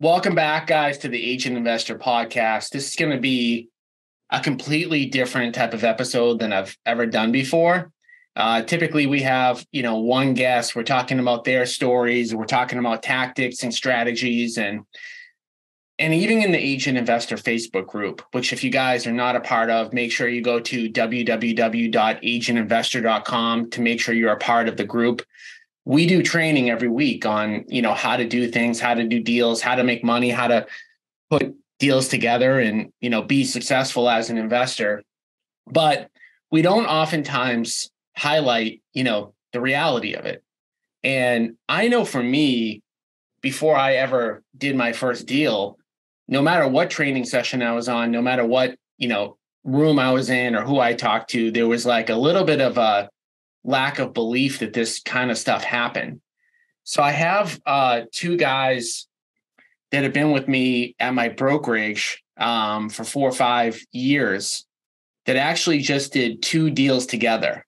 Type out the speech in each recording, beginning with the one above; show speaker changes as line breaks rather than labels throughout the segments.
Welcome back, guys, to the Agent Investor Podcast. This is going to be a completely different type of episode than I've ever done before. Typically, we have, one guest. We're talking about their stories. We're talking about tactics and strategies, and even in the Agent Investor Facebook group, which if you guys are not a part of, make sure you go to www.agentinvestor.com to make sure you're a part of the group. We do training every week on, how to do things, how to do deals, how to make money, how to put deals together and, be successful as an investor. But we don't oftentimes highlight, the reality of it. And I know for me, before I ever did my first deal, no matter what training session I was on, no matter what, room I was in or who I talked to, there was like a little bit of a lack of belief that this kind of stuff happened. So I have two guys that have been with me at my brokerage for 4 or 5 years that actually just did 2 deals together.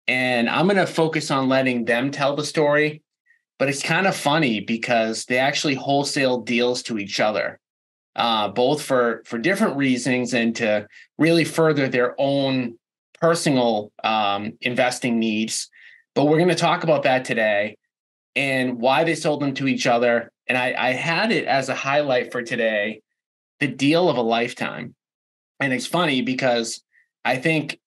And I'm going to focus on letting them tell the story, but it's kind of funny because they actually wholesale deals to each other, both for different reasons and to really further their own personal investing needs. But we're going to talk about that today and why they sold them to each other. And I had it as a highlight for today, the deal of a lifetime. And it's funny because I think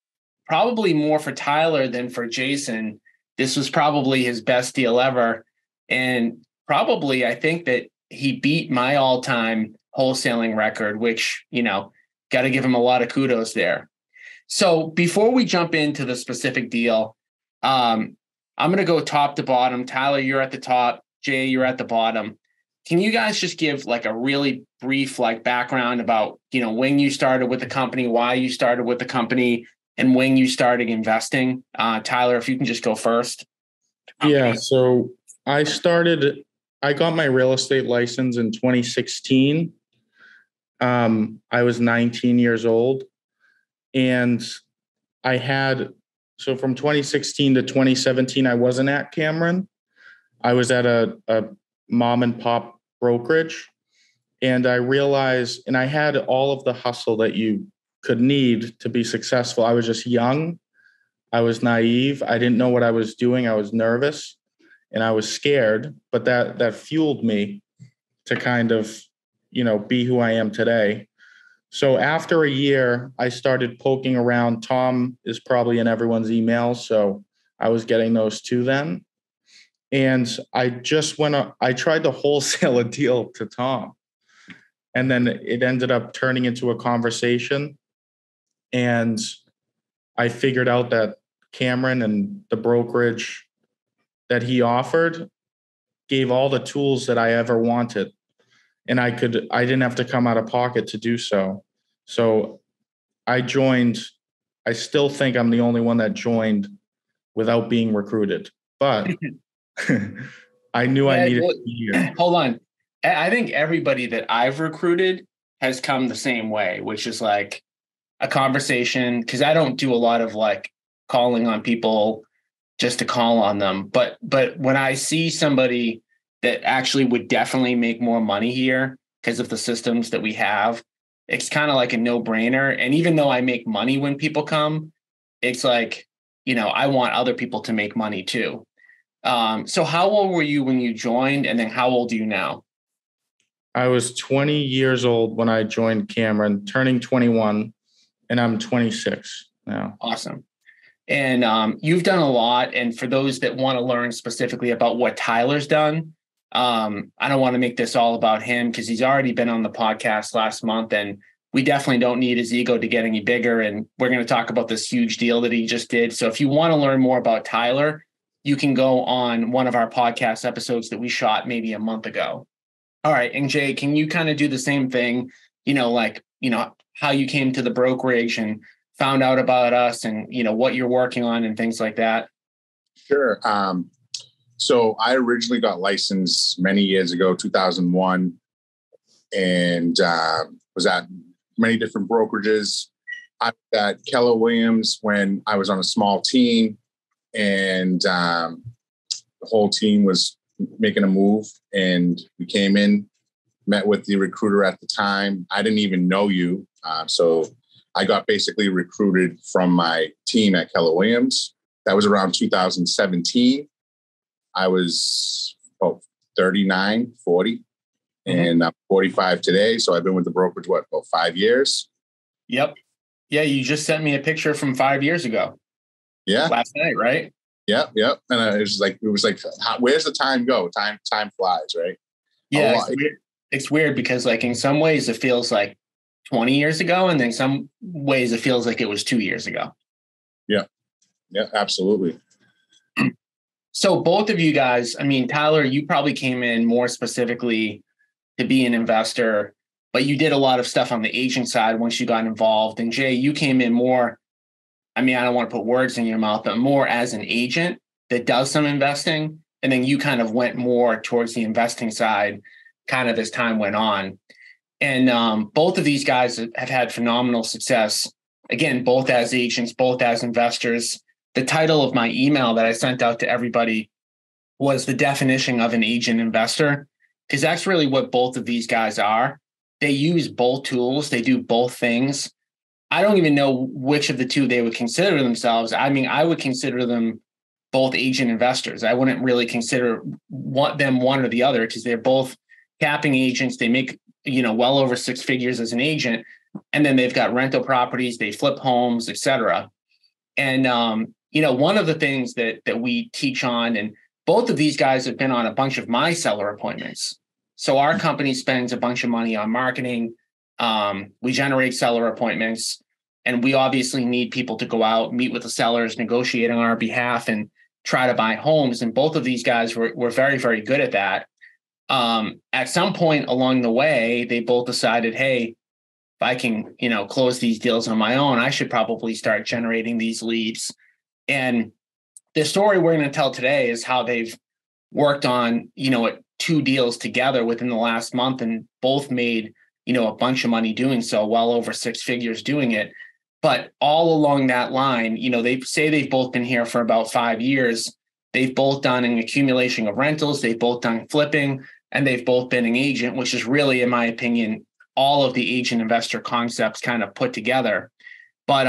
probably more for Tyler than for Jason, this was probably his best deal ever. And probably I think that he beat my all-time wholesaling record, which, got to give him a lot of kudos there. So before we jump into the specific deal, I'm going to go top to bottom. Tyler, you're at the top. Jay, you're at the bottom. Can you guys just give like a really brief background about, when you started with the company, why you started with the company, and when you started investing? Tyler, if you can just go first.
Yeah, so I got my real estate license in 2016. I was 19 years old. And so from 2016 to 2017, I wasn't at Cameron. I was at a mom and pop brokerage. And I realized, and I had all of the hustle that you could need to be successful. I was just young. I was naive. I didn't know what I was doing. I was nervous and I was scared, but that fueled me to kind of, be who I am today. So after a year, I started poking around. Tom is probably in everyone's emails, so I was getting those too then. And I tried to wholesale a deal to Tom. And then it ended up turning into a conversation. And I figured out that Cameron and the brokerage that he offered gave all the tools that I ever wanted. And I didn't have to come out of pocket to do so. So I joined. I still think I'm the only one that joined without being recruited, but I knew I needed to be here.
Hold on. I think everybody that I've recruited has come the same way, which is like a conversation, because I don't do a lot of calling on people just to call on them. But when I see somebody that actually would definitely make more money here because of the systems that we have, it's kind of like a no-brainer. And even though I make money when people come, it's like, I want other people to make money too. So how old were you when you joined? And then how old are you now?
I was 20 years old when I joined Cameron, turning 21, and I'm 26 now.
Awesome. And you've done a lot. And for those that want to learn specifically about what Tyler's done, I don't want to make this all about him because he's already been on the podcast last month, and we definitely don't need his ego to get any bigger. And we're going to talk about this huge deal that he just did. So if you want to learn more about Tyler, you can go on one of our podcast episodes that we shot maybe a month ago. All right. And Jay, can you kind of do the same thing? How you came to the brokerage and found out about us and, what you're working on and things like that.
Sure. So I originally got licensed many years ago, 2001, and was at many different brokerages. I was at Keller Williams when I was on a small team, and the whole team was making a move, and we came in met with the recruiter at the time. I didn't even know you. So I got basically recruited from my team at Keller Williams. That was around 2017. I was 39, 40, and I'm 45 today. So I've been with the brokerage, about 5 years?
Yep. Yeah, you just sent me a picture from 5 years ago.
Yeah.
Last night, right?
Yep. And it was like, where's the time go? Time flies, right?
Yeah, it's weird because like in some ways it feels like 20 years ago, and then some ways it feels like it was 2 years ago.
Yeah, absolutely.
So both of you guys, I mean, Tyler, you probably came in more specifically to be an investor, but you did a lot of stuff on the agent side once you got involved. And Jay, you came in more, I mean, I don't want to put words in your mouth, but more as an agent that does some investing. And then you kind of went more towards the investing side kind of as time went on. And both of these guys have had phenomenal success. Again, both as agents, both as investors. The title of my email that I sent out to everybody was the definition of an agent investor, because that's really what both of these guys are. They use both tools. They do both things. I don't even know which of the two they would consider themselves. I mean, I would consider them both agent investors. I wouldn't really consider them one or the other, because they're both capping agents. They make, well over six figures as an agent. And then they've got rental properties, they flip homes, et cetera. And, one of the things that we teach on, and both of these guys have been on a bunch of my seller appointments. So our company spends a bunch of money on marketing. We generate seller appointments, and we obviously need people to go out, meet with the sellers, negotiate on our behalf, and try to buy homes. And both of these guys were very, very good at that. At some point along the way, they both decided, hey, if I can, close these deals on my own, I should probably start generating these leads. And the story we're going to tell today is how they've worked on, two deals together within the last month, and both made, a bunch of money doing so, well over six figures doing it. But all along that line, they say they've both been here for about 5 years. They've both done an accumulation of rentals. They've both done flipping, and they've both been an agent, which is really, in my opinion, all of the agent investor concepts kind of put together. But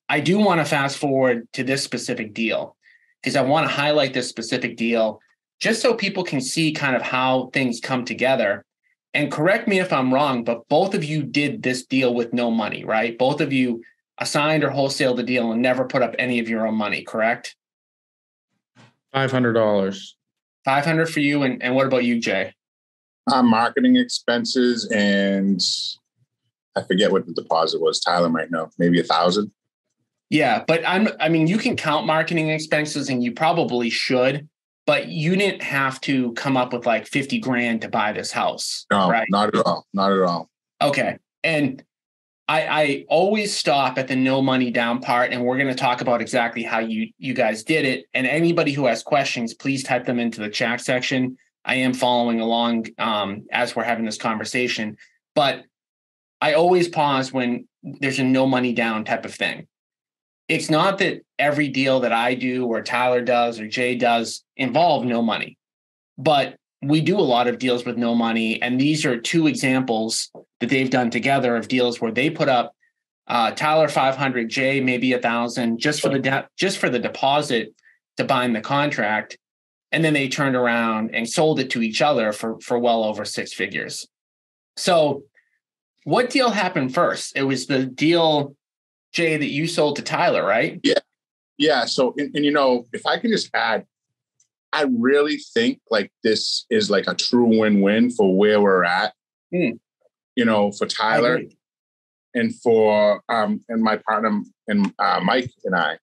I do want to fast forward to this specific deal, because I want to highlight this specific deal just so people can see kind of how things come together. And correct me if I'm wrong, but both of you did this deal with no money, right? Both of you assigned or wholesaled the deal and never put up any of your own money, correct?
$500.
$500 for you. And what about you, Jay?
Marketing expenses, and I forget what the deposit was. Tyler might know, maybe $1,000.
Yeah, but you can count marketing expenses, and you probably should, but you didn't have to come up with like 50 grand to buy this house.
No,
right?
Not at all. Not at all.
Okay. And I always stop at the no money down part, and we're going to talk about exactly how you guys did it. And anybody who has questions, please type them into the chat section. I am following along as we're having this conversation, but I always pause when there's a no money down type of thing. It's not that every deal that I do or Tyler does or Jay does involve no money, but we do a lot of deals with no money. And these are two examples that they've done together of deals where they put up Tyler 500, Jay maybe 1,000 just for the deposit to bind the contract. And then they turned around and sold it to each other for well over six figures. So what deal happened first? It was the deal, Jay, that you sold to Tyler, right?
Yeah. So, and if I can just add, I really think like this is like a true win-win for where we're at, for Tyler and for, and my partner and Mike and I.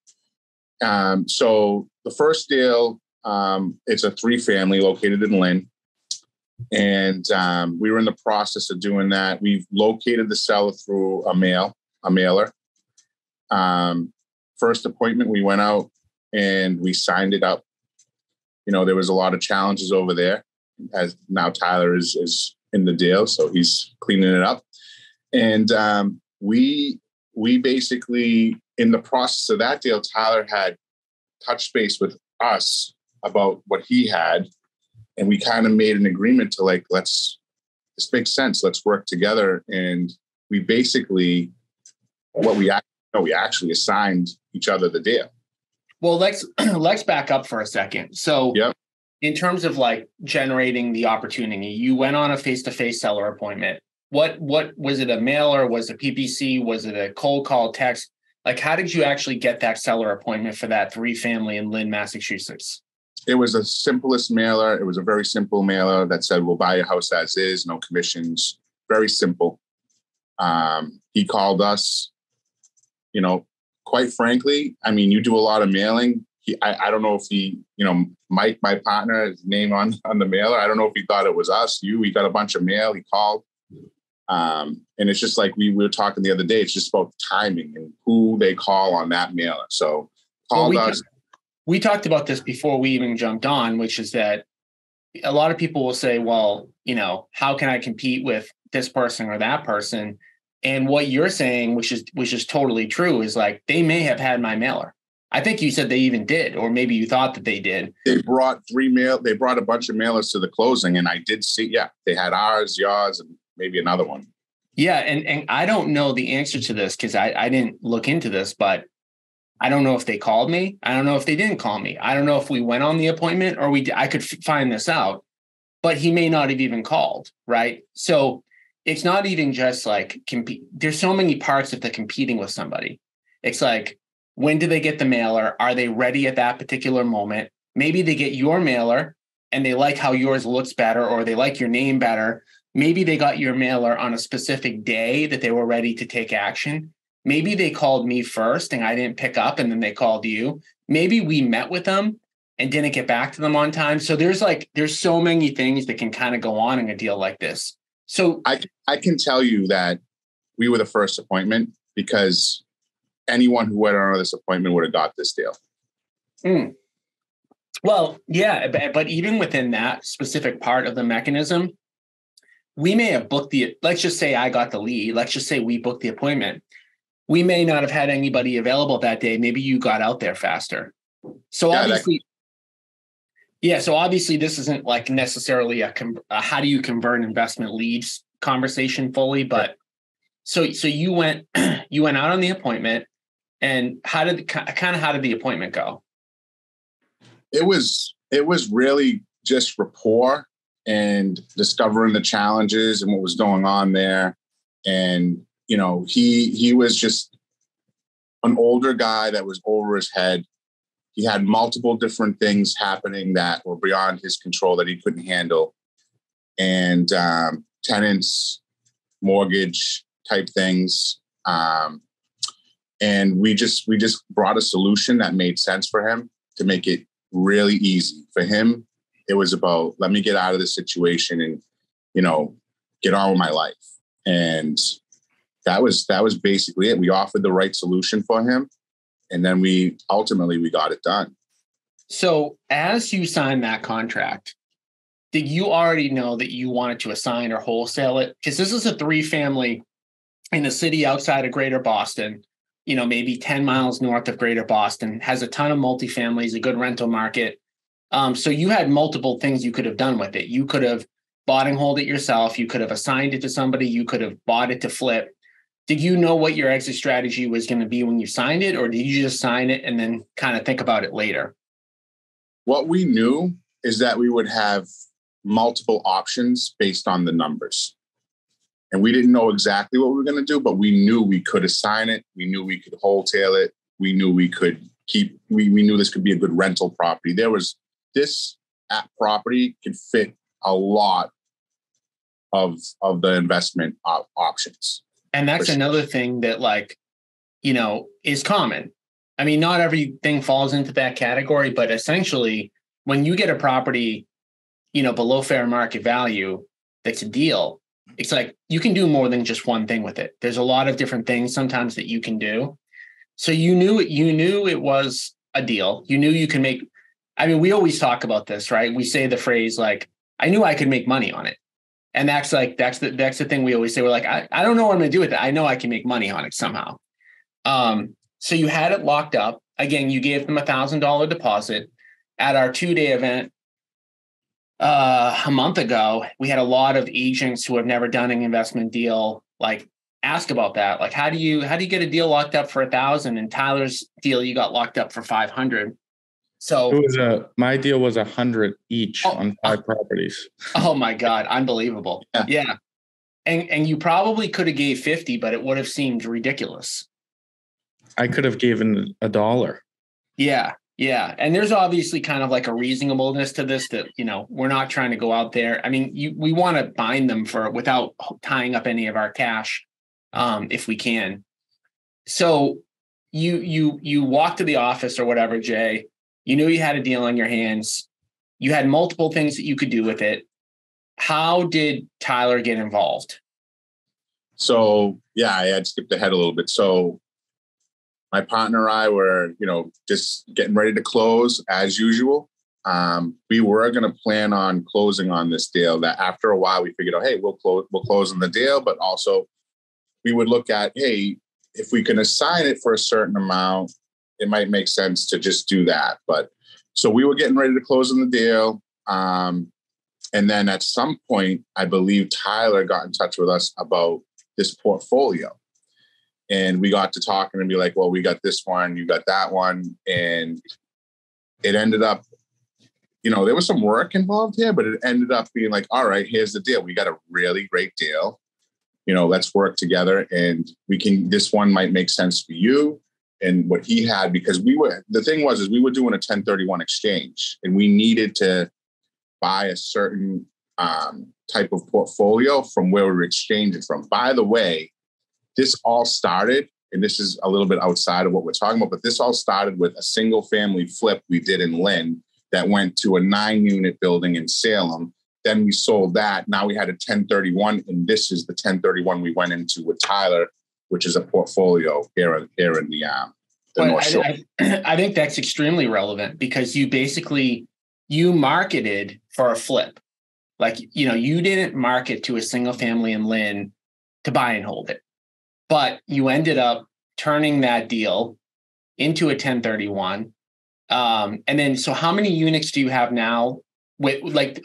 So the first deal, it's a 3-family located in Lynn. And we were in the process of doing that. We've located the seller through a mailer. First appointment, we went out and we signed it up. There was a lot of challenges over there, as now Tyler is in the deal, so he's cleaning it up. And we basically, in the process of that deal, Tyler had touched base with us about what he had, and we kind of made an agreement to like, let's this makes sense. Let's work together. And we basically, we actually assigned each other the deal.
Well, let's back up for a second. So
yep.
In terms of like generating the opportunity, you went on a face-to-face seller appointment. What was it, a mailer? Was it PPC? Was it a cold call, text? Like, how did you actually get that seller appointment for that 3-family in Lynn, Massachusetts?
It was the simplest mailer. It was a very simple mailer that said, we'll buy your house as is, no commissions. Very simple. He called us, quite frankly, I mean, you do a lot of mailing. I don't know if he, Mike, my partner, his name on the mailer. I don't know if he thought it was us, he got a bunch of mail. He called. And it's just like we were talking the other day. It's just about timing and who they call on that mailer. So called us.
We talked about this before we even jumped on, which is that a lot of people will say, well, how can I compete with this person or that person? And what you're saying, which is totally true, is like, they may have had my mailer. I think you said they even did, or maybe you thought that they did.
They brought a bunch of mailers to the closing, and I did see, they had ours, yours, and maybe another one.
Yeah. And I don't know the answer to this because I didn't look into this, but I don't know if they called me. I don't know if they didn't call me. I don't know if we went on the appointment or I could find this out, but he may not have even called. Right. So it's not even just like compete. There's so many parts of the competing with somebody. It's like, when do they get the mailer? Are they ready at that particular moment? Maybe they get your mailer and they like how yours looks better, or they like your name better. Maybe they got your mailer on a specific day that they were ready to take action. Maybe they called me first and I didn't pick up, and then they called you. Maybe we met with them and didn't get back to them on time. So there's so many things that can kind of go on in a deal like this. So
I can tell you that we were the first appointment, because anyone who went on this appointment would have got this deal.
Well, yeah, but even within that specific part of the mechanism, we may have booked let's just say I got the lead. Let's just say we booked the appointment. We may not have had anybody available that day. Maybe you got out there faster. So obviously, this isn't like necessarily a how do you convert investment leads conversation fully, but so you went out on the appointment. And how did the appointment go?
It was really just rapport and discovering the challenges and what was going on there. And, he was just an older guy that was over his head. He had multiple different things happening that were beyond his control that he couldn't handle. And tenants, mortgage type things. And we just brought a solution that made sense for him to make it really easy for him. It was about, let me get out of this situation and, get on with my life. And that was basically it. We offered the right solution for him. And then we got it done.
So as you signed that contract, did you already know that you wanted to assign or wholesale it? Because this is a 3-family in a city outside of Greater Boston, maybe 10 miles north of Greater Boston, has a ton of multifamilies, a good rental market. So you had multiple things you could have done with it. You could have bought and hold it yourself. You could have assigned it to somebody. You could have bought it to flip. Did you know what your exit strategy was going to be when you signed it, or did you just sign it and then kind of think about it later?
What we knew is that we would have multiple options based on the numbers. And we didn't know exactly what we were going to do, but we knew we could assign it. We knew we could wholesale it. We knew we could we knew this could be a good rental property. This property could fit a lot of the investment options.
And that's another thing that is common. I mean, not everything falls into that category, but essentially when you get a property, below fair market value, that's a deal. It's like you can do more than just one thing with it. There's a lot of different things sometimes that you can do. So you knew it was a deal. You knew you can make, we always talk about this, right? We say the phrase like, I knew I could make money on it. And that's the thing we always say. We're like, I don't know what I'm going to do with it. I know I can make money on it somehow. So you had it locked up. Again, you gave them $1,000 deposit at our 2-day event. a month ago, we had a lot of agents who have never done an investment deal, like ask about that. Like, how do you get a deal locked up for 1,000 and Tyler's deal, you got locked up for 500. So
it was my deal was 100 each on 5 properties.
Oh my God. Unbelievable. Yeah. And you probably could have gave 50, but it would have seemed ridiculous.
I could have given $1.
Yeah. Yeah. And there's obviously kind of like a reasonableness to this that, we're not trying to go out there. I mean, we want to bind them without tying up any of our cash, if we can. So you walked to the office or whatever, Jay, you knew you had a deal on your hands. You had multiple things that you could do with it. How did Tyler get involved?
So, yeah, I had skipped ahead a little bit. So my partner and I were, just getting ready to close as usual. We were going to plan on closing on this deal. That after a while, we figured out, hey, we'll close on the deal, but also we would look at, hey, if we can assign it for a certain amount, it might make sense to just do that. But so we were getting ready to close on the deal. And then at some point, I believe Tyler got in touch with us about this portfolio. And we got to talking and be like, well, we got this one, you got that one. And it ended up, there was some work involved here, but it ended up being like, all right, here's the deal. We got a really great deal. Let's work together and this one might make sense for you. And what he had, because we were doing a 1031 exchange and we needed to buy a certain type of portfolio from where we were exchanging from. By the way, this all started, and this is a little bit outside of what we're talking about, but this all started with a single family flip we did in Lynn that went to a 9-unit building in Salem. Then we sold that. Now we had a 1031, and this is the 1031 we went into with Tyler, which is a portfolio here in the North Shore.
I think that's extremely relevant because you marketed for a flip. Like, you didn't market to a single family in Lynn to buy and hold it, but you ended up turning that deal into a 1031. And then, so how many units do you have now?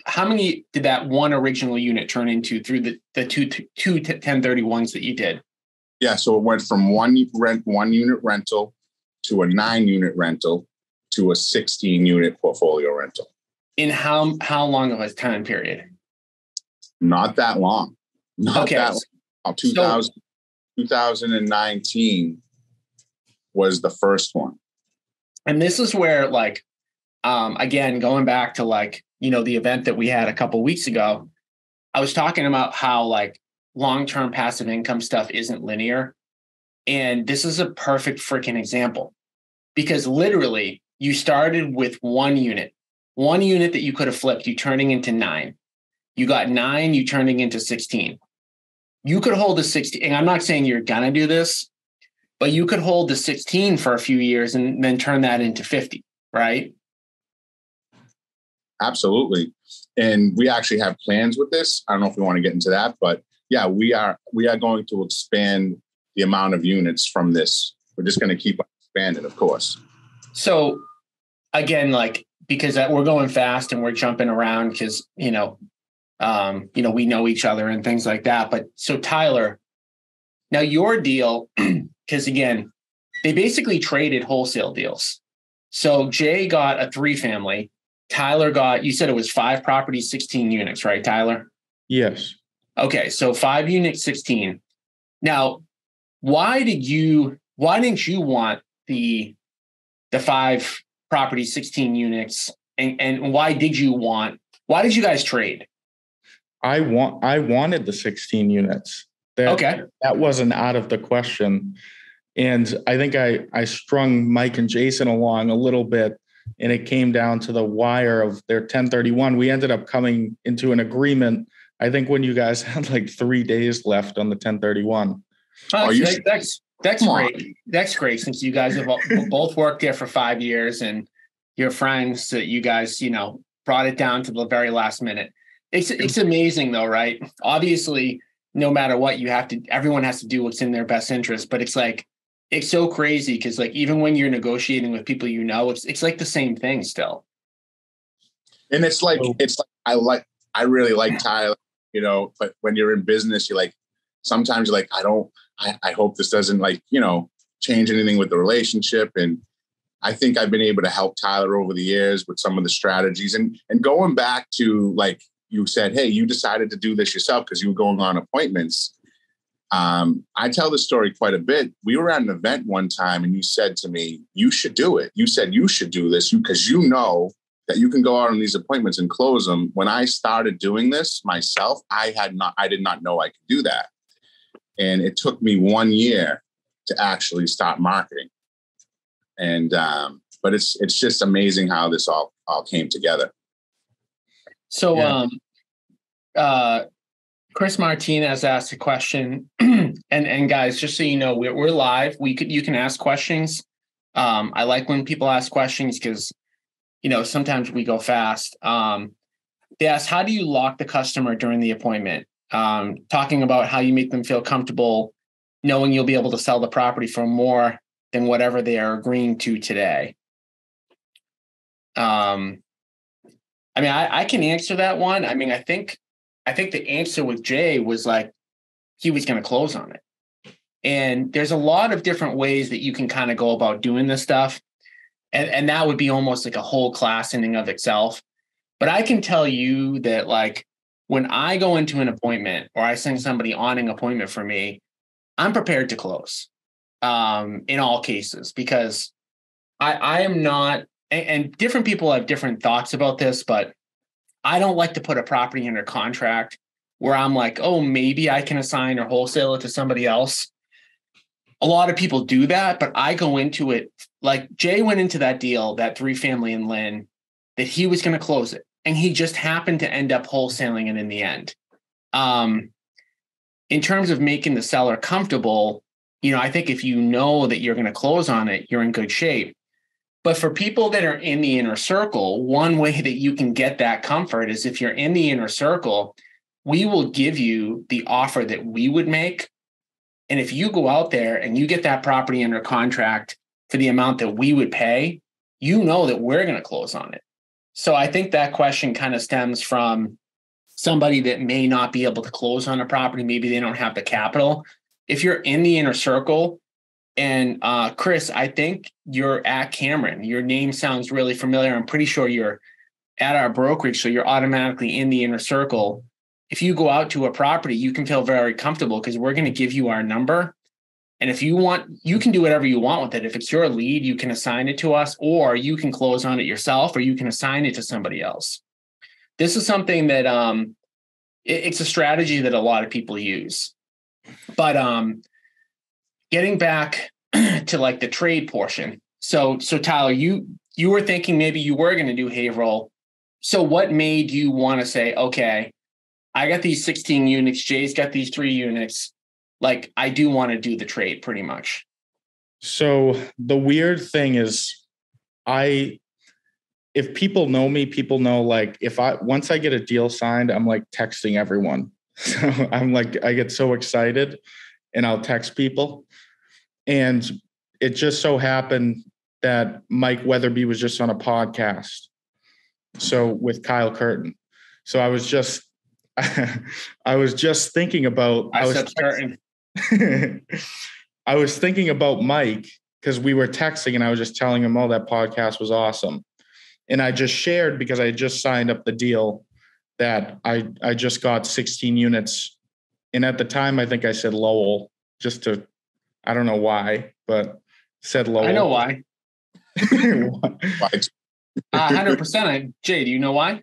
How many did that one original unit turn into through the two 1031s that you did?
Yeah. So it went from one unit rental to a 9-unit rental to a 16-unit portfolio rental.
In how long of a time period?
Not that long.
Okay.
That long. 2019 was the first one.
And this is where, again, going back to the event that we had a couple of weeks ago, I was talking about how long-term passive income stuff isn't linear. And this is a perfect freaking example because literally you started with one unit that you could have flipped, you turning into 9. You got 9, you turning into 16. You could hold the 16. And I'm not saying you're going to do this, but you could hold the 16 for a few years and then turn that into 50, right?
Absolutely. And we actually have plans with this. I don't know if we want to get into that, but yeah, we are going to expand the amount of units from this. We're just going to keep expanding, of course.
So again, because we're going fast and we're jumping around because, we know each other and things like that. But so Tyler, now your deal, because again, they basically traded wholesale deals. So Jay got a 3-family. Tyler got, you said it was 5 properties, 16 units, right, Tyler?
Yes.
Okay. So 5 units, 16. Now, why didn't you want the 5 property, 16 units? And why did you guys trade?
I wanted the 16 units. That wasn't out of the question. And I think I strung Mike and Jason along a little bit, and it came down to the wire of their 1031. We ended up coming into an agreement, I think, when you guys had 3 days left on the 1031.
That's great. That's great since you guys have both worked there for 5 years and your friends that you guys, brought it down to the very last minute. It's amazing though, right? Obviously, no matter what, everyone has to do what's in their best interest, but it's so crazy because even when you're negotiating with people, it's like the same thing still.
And it's like I really like Tyler, you know, but when you're in business, you're like, sometimes you're like, I hope this doesn't like, you know, change anything with the relationship. And I think I've been able to help Tyler over the years with some of the strategies and going back to like you said, hey, you decided to do this yourself because you were going on appointments. I tell this story quite a bit. We were at an event one time and you said to me, you should do it. You said you should do this because you know that you can go out on these appointments and close them. When I started doing this myself, I did not know I could do that. And it took me 1 year to actually start marketing. And, but it's just amazing how this all came together.
So, Chris Martinez asked a question, and guys, just so you know, we're live. You can ask questions. I like when people ask questions because, you know, sometimes we go fast. They asked, how do you lock the customer during the appointment? Talking about how you make them feel comfortable, knowing you'll be able to sell the property for more than whatever they are agreeing to today. I mean, I can answer that one. I mean, I think the answer with Jay was like, he was going to close on it. And there's a lot of different ways that you can kind of go about doing this stuff. And that would be almost like a whole class in and of itself. But I can tell you that like when I go into an appointment or I send somebody on an appointment for me, I'm prepared to close in all cases, because I am not, and different people have different thoughts about this, but I don't like to put a property under contract where I'm like, oh, maybe I can assign or wholesale it to somebody else. A lot of people do that, but I go into it like Jay went into that deal, that 3-family in Lynn, that he was going to close it. And he just happened to end up wholesaling it in the end. In terms of making the seller comfortable, you know, I think if you know that you're going to close on it, you're in good shape. But for people that are in the inner circle, one way that you can get that comfort is if you're in the inner circle, we will give you the offer that we would make. And if you go out there and you get that property under contract for the amount that we would pay, you know that we're going to close on it. So I think that question kind of stems from somebody that may not be able to close on a property. Maybe they don't have the capital. If you're in the inner circle, and Chris, I think you're at Cameron. Your name sounds really familiar. I'm pretty sure you're at our brokerage, so you're automatically in the inner circle. If you go out to a property, you can feel very comfortable because we're going to give you our number. And if you want, you can do whatever you want with it. If it's your lead, you can assign it to us, or you can close on it yourself, or you can assign it to somebody else. This is something that it's a strategy that a lot of people use. But getting back to like the trade portion. So Tyler, you were thinking maybe you were going to do Haverhill. So what made you want to say, okay, I got these 16 units, Jay's got these 3 units. Like I do want to do the trade pretty much.
So the weird thing is if people know me, people know like once I get a deal signed, I'm like texting everyone. So I'm like, I get so excited and I'll text people. And it just so happened that Mike Weatherby was just on a podcast. So with Kyle Curtin. So I was just thinking about, I was thinking about Mike because we were texting and I was just telling him, oh, that podcast was awesome. And I just shared because I just signed up the deal that I just got 16 units. And at the time, I think I said Lowell I don't know why, but said Lowell.
I know why. 100%. Jay, do you know why?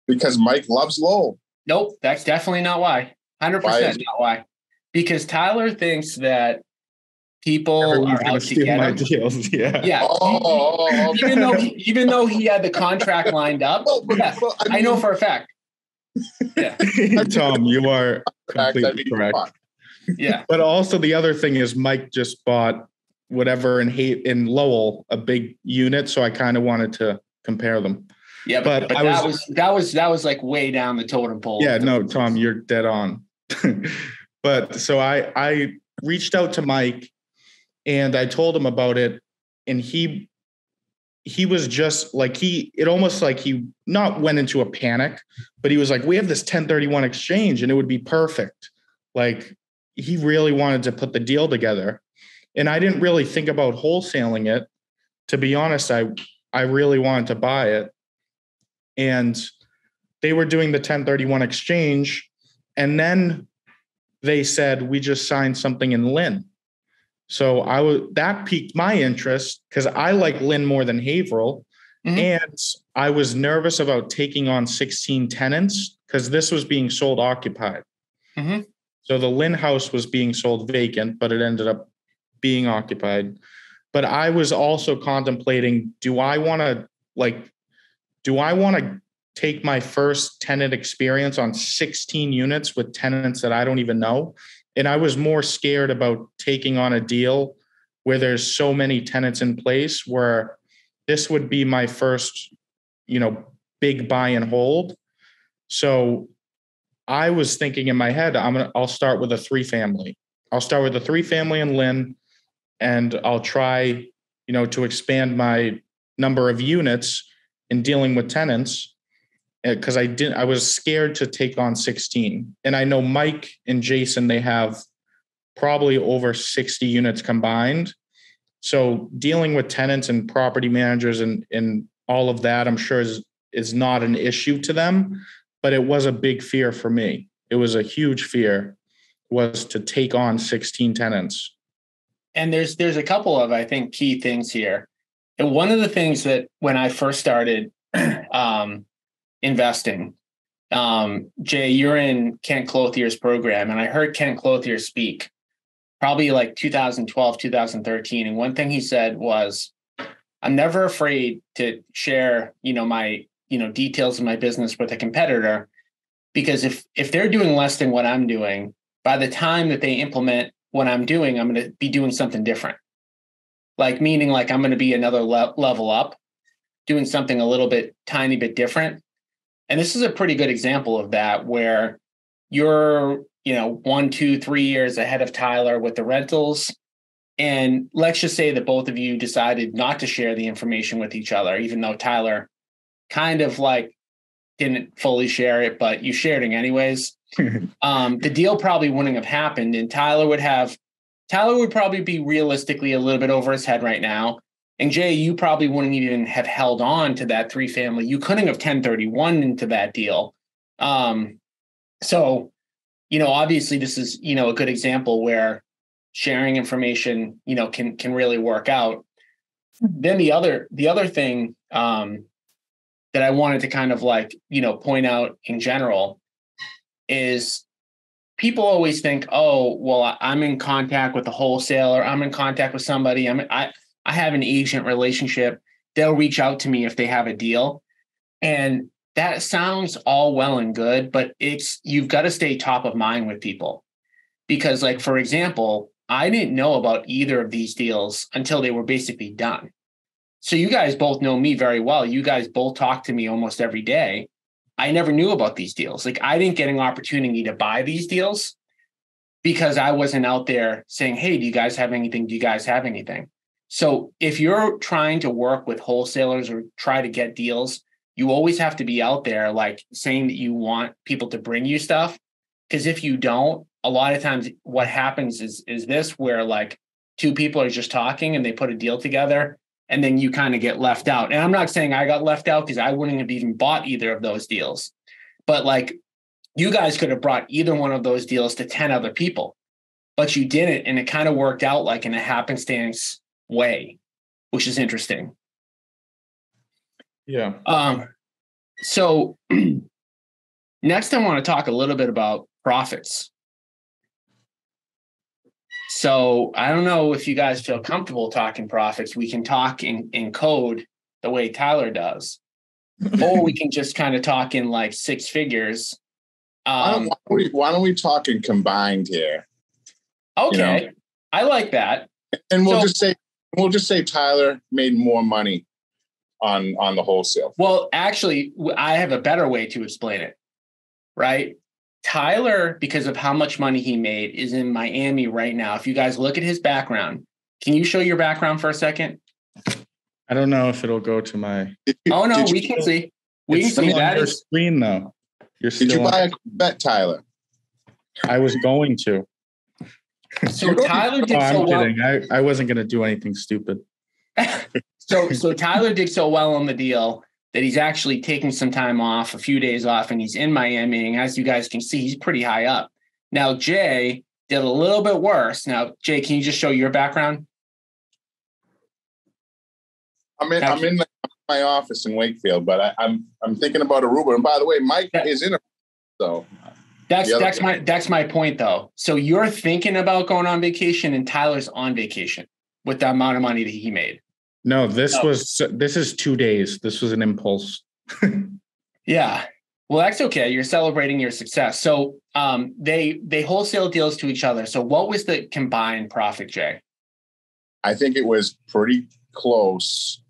Because Mike loves Lowell.
Nope, that's definitely not why. 100% not why. Because Tyler thinks that people are out to get him.
Deals. Yeah.
Yeah. Even though he had the contract lined up. I know for a fact. Yeah.
Tom, you are completely correct.
Yeah.
But also the other thing is Mike just bought whatever in Lowell, a big unit. So I kind of wanted to compare them.
Yeah, but that was like way down the totem pole.
Yeah, no, Tom, you're dead on. But so I reached out to Mike and I told him about it, and he he was just like, it almost like he not went into a panic, but he was like, we have this 1031 exchange and it would be perfect. Like, he really wanted to put the deal together. And I didn't really think about wholesaling it. To be honest, I really wanted to buy it. And they were doing the 1031 exchange. And then they said, we just signed something in Lynn. So that piqued my interest because I like Lynn more than Haverhill. Mm-hmm. And I was nervous about taking on 16 tenants because this was being sold occupied. Mm-hmm. So the Lynn house was being sold vacant, but it ended up being occupied. But I was also contemplating, do I want to take my first tenant experience on 16 units with tenants that I don't even know? And I was more scared about taking on a deal where there's so many tenants in place, where this would be my first, big buy and hold. So I was thinking in my head, I'll start with a 3-family. I'll start with a 3-family in Lynn, and I'll try, to expand my number of units in dealing with tenants. Because I was scared to take on 16. And I know Mike and Jason, they have probably over 60 units combined. So dealing with tenants and property managers and all of that, I'm sure is not an issue to them, but it was a big fear for me. It was a huge fear, was to take on 16 tenants.
And there's a couple of, I think, key things here. And one of the things that when I first started, investing. Jay, you're in Kent Clothier's program, and I heard Kent Clothier speak probably like 2012, 2013. And one thing he said was, I'm never afraid to share, my, details of my business with a competitor, because if they're doing less than what I'm doing, by the time that they implement what I'm doing, I'm going to be doing something different. Like, meaning like I'm going to be another level up, doing something a little bit, tiny bit different. And this is a pretty good example of that, where you're, 1, 2, 3 years ahead of Tyler with the rentals. And let's just say that both of you decided not to share the information with each other, even though Tyler kind of like didn't fully share it, but you shared it anyways. The deal probably wouldn't have happened. And Tyler would probably be realistically a little bit over his head right now. And Jay, you probably wouldn't even have held on to that 3-family. You couldn't have 1031 into that deal. So, obviously this is, a good example where sharing information, can really work out. Then the other thing that I wanted to kind of like, point out in general is people always think, oh, well, I'm in contact with a wholesaler. I'm in contact with somebody. I have an agent relationship. They'll reach out to me if they have a deal. And that sounds all well and good, but you've got to stay top of mind with people. Because, like, for example, I didn't know about either of these deals until they were basically done. So you guys both know me very well. You guys both talk to me almost every day. I never knew about these deals. Like, I didn't get an opportunity to buy these deals because I wasn't out there saying, hey, do you guys have anything? Do you guys have anything? So if you're trying to work with wholesalers or try to get deals, you always have to be out there like saying that you want people to bring you stuff. Because if you don't, a lot of times what happens is this, where like 2 people are just talking and they put a deal together and then you kind of get left out. And I'm not saying I got left out because I wouldn't have even bought either of those deals. But like, you guys could have brought either one of those deals to 10 other people, but you didn't. And it kind of worked out like in a happenstance way, which is interesting.
Yeah.
So next I want to talk a little bit about profits. So I don't know if you guys feel comfortable talking profits. We can talk in code the way Tyler does, or we can just kind of talk in like 6 figures.
Why don't we talk in combined here?
Okay. I like that.
And we'll just say Tyler made more money on the wholesale.
Well, actually, I have a better way to explain it, right? Tyler, because of how much money he made, is in Miami right now. If you guys look at his background, can you show your background for a second?
I don't know if it'll go to my.
Oh no, we can see. We can see that
your
is
screen though.
Did you buy a Corvette, Tyler?
I was going to.
so Tyler did
I'm
so well.
kidding. I wasn't going to do anything stupid.
So Tyler did so well on the deal that he's actually taking some time off, a few days off, and he's in Miami. And as you guys can see, he's pretty high up. Now, Jay did a little bit worse. Now, Jay, can you just show your background?
I'm in my office in Wakefield, but I'm thinking about Aruba. And by the way, Mike is in Aruba, so
that's my point though. So you're thinking about going on vacation, and Tyler's on vacation with the amount of money that he made.
No, this is 2 days. This was an impulse.
Yeah. Well, that's okay. You're celebrating your success. So they wholesale deals to each other. So what was the combined profit, Jay?
I think it was pretty close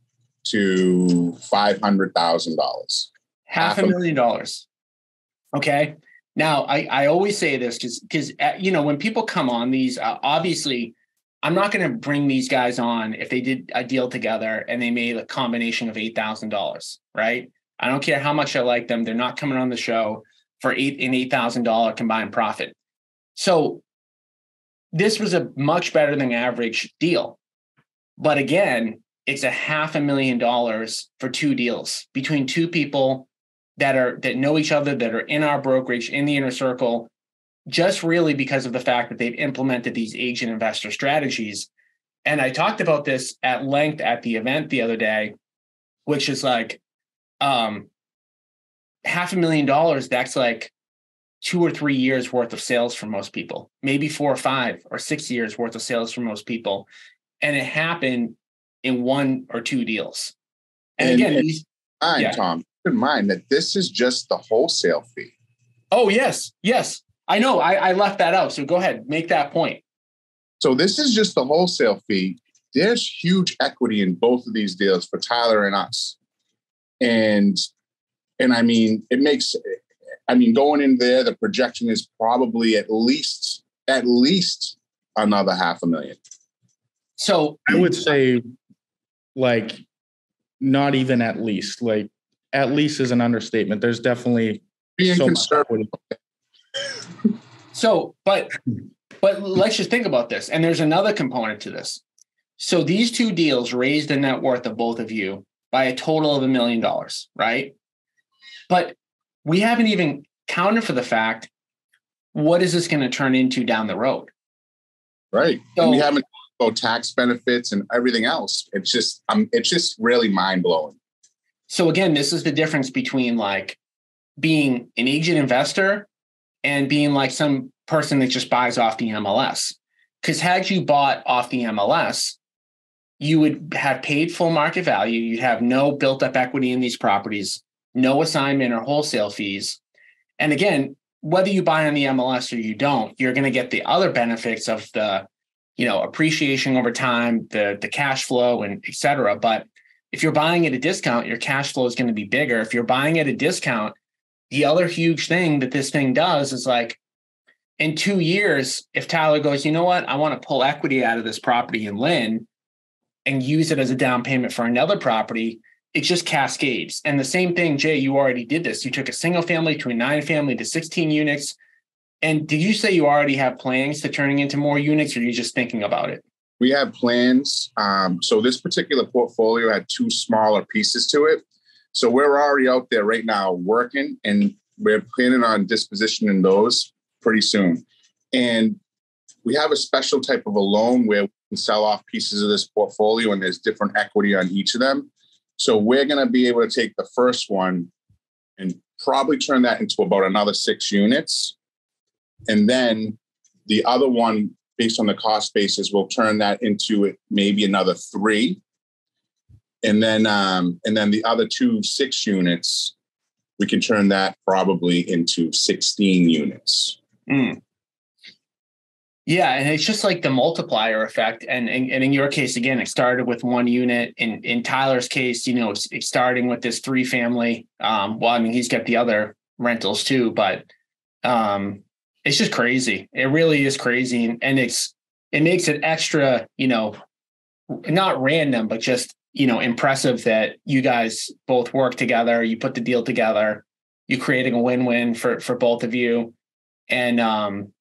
to $500,000.
$500,000. Okay. Now, I always say this because when people come on these, obviously, I'm not going to bring these guys on if they did a deal together and they made a combination of $8,000, right? I don't care how much I like them. They're not coming on the show for an $8,000 combined profit. So this was a much better than average deal. But again, it's $500,000 for two deals between two people that know each other, that are in our brokerage, in the inner circle, just really because of the fact that they've implemented these agent investor strategies. And I talked about this at length at the event the other day, which is like $500,000. That's like 2 or 3 years worth of sales for most people, maybe 4 or 5 or 6 years worth of sales for most people. And it happened in 1 or 2 deals. And again,
Tom, keep in mind that this is just the wholesale fee.
Oh, yes. I know. I left that out. So go ahead, make that point.
So this is just the wholesale fee. There's huge equity in both of these deals for Tyler and us. And I mean, going in there, the projection is probably at least another $500,000.
So
I would say like not even at least. Like at least is an understatement. There's definitely
being conservative.
So, but let's just think about this. And there's another component to this. So these two deals raised the net worth of both of you by a total of $1 million, right? But we haven't even counted for the fact, what is this going to turn into down the road?
Right. So, and we haven't about tax benefits and everything else. It's just really mind blowing.
So again, this is the difference between like being an agent investor and being like some person that just buys off the MLS. Because had you bought off the MLS, you would have paid full market value. You'd have no built up equity in these properties, no assignment or wholesale fees. And again, whether you buy on the MLS or you don't, you're going to get the other benefits of the, appreciation over time, the cash flow and et cetera. But if you're buying at a discount, your cash flow is going to be bigger. If you're buying at a discount, the other huge thing that this thing does is like in 2 years, if Tyler goes, you know what, I want to pull equity out of this property in Lynn and use it as a down payment for another property, it just cascades. And the same thing, Jay, you already did this. You took a single family to a 9-family to 16 units. And did you say you already have plans to turning into more units, or are you just thinking about it?
We have plans. So this particular portfolio had 2 smaller pieces to it. So we're already out there right now working, and we're planning on dispositioning those pretty soon. And we have a special type of a loan where we can sell off pieces of this portfolio, and there's different equity on each of them. So we're going to be able to take the first one and probably turn that into about another 6 units. And then the other one, based on the cost basis, we'll turn that into maybe another 3. And then the other 2 6 units, we can turn that probably into 16 units.
Mm. Yeah, and it's just like the multiplier effect. And in your case, again, it started with 1 unit. In Tyler's case, it's starting with this 3-family. He's got the other rentals too, but it's just crazy. It really is crazy, and it makes it extra, not random, but just impressive that you guys both work together. You put the deal together. You're creating a win-win for both of you. And, I'm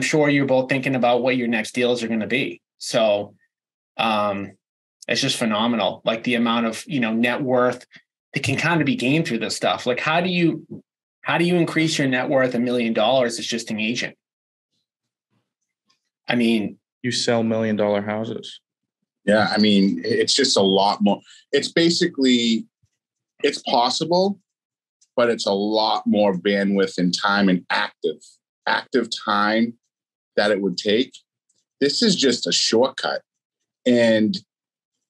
sure you're both thinking about what your next deals are going to be. So it's just phenomenal. Like the amount of, net worth that can kind of be gained through this stuff. Like how do you increase your net worth $1 million as just an agent? I mean,
you sell $1 million houses.
Yeah. I mean, it's just a lot more. It's possible, but it's a lot more bandwidth and time and active time that it would take. This is just a shortcut. And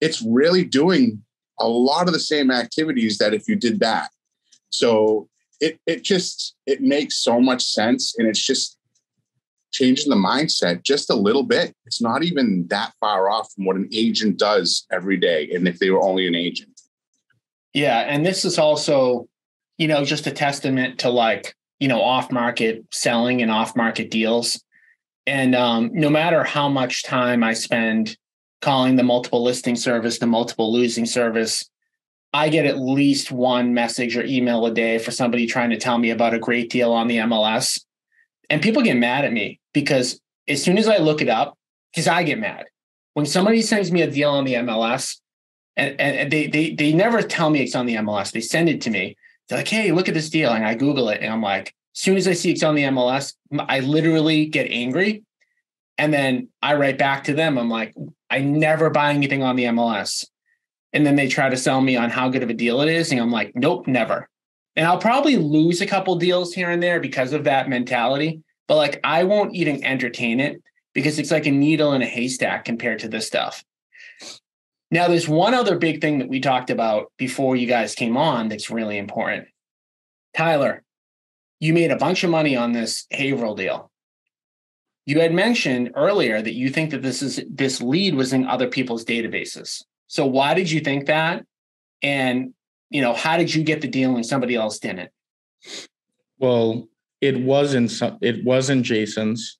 it's really doing a lot of the same activities that if you did that. So it makes so much sense. And it's just changing the mindset just a little bit. It's not even that far off from what an agent does every day. And if they were only an agent.
Yeah. And this is also, just a testament to off-market selling and off-market deals. And no matter how much time I spend calling the multiple listing service, the multiple losing service, I get at least one message or email a day for somebody trying to tell me about a great deal on the MLS. And people get mad at me because as soon as I look it up, because I get mad. When somebody sends me a deal on the MLS, and they never tell me it's on the MLS, they send it to me. They're like, hey, look at this deal. And I Google it. And I'm like, as soon as I see it's on the MLS, I literally get angry. And then I write back to them. I'm like, I never buy anything on the MLS. And then they try to sell me on how good of a deal it is. And I'm like, nope, never. And I'll probably lose a couple deals here and there because of that mentality. But I won't even entertain it because it's like a needle in a haystack compared to this stuff. Now, there's one other big thing that we talked about before you guys came on that's really important. Tyler, you made a bunch of money on this Haverhill deal. You had mentioned earlier that you think that this lead was in other people's databases. So why did you think that? And, how did you get the deal and somebody else didn't?
Well, it wasn't Jason's.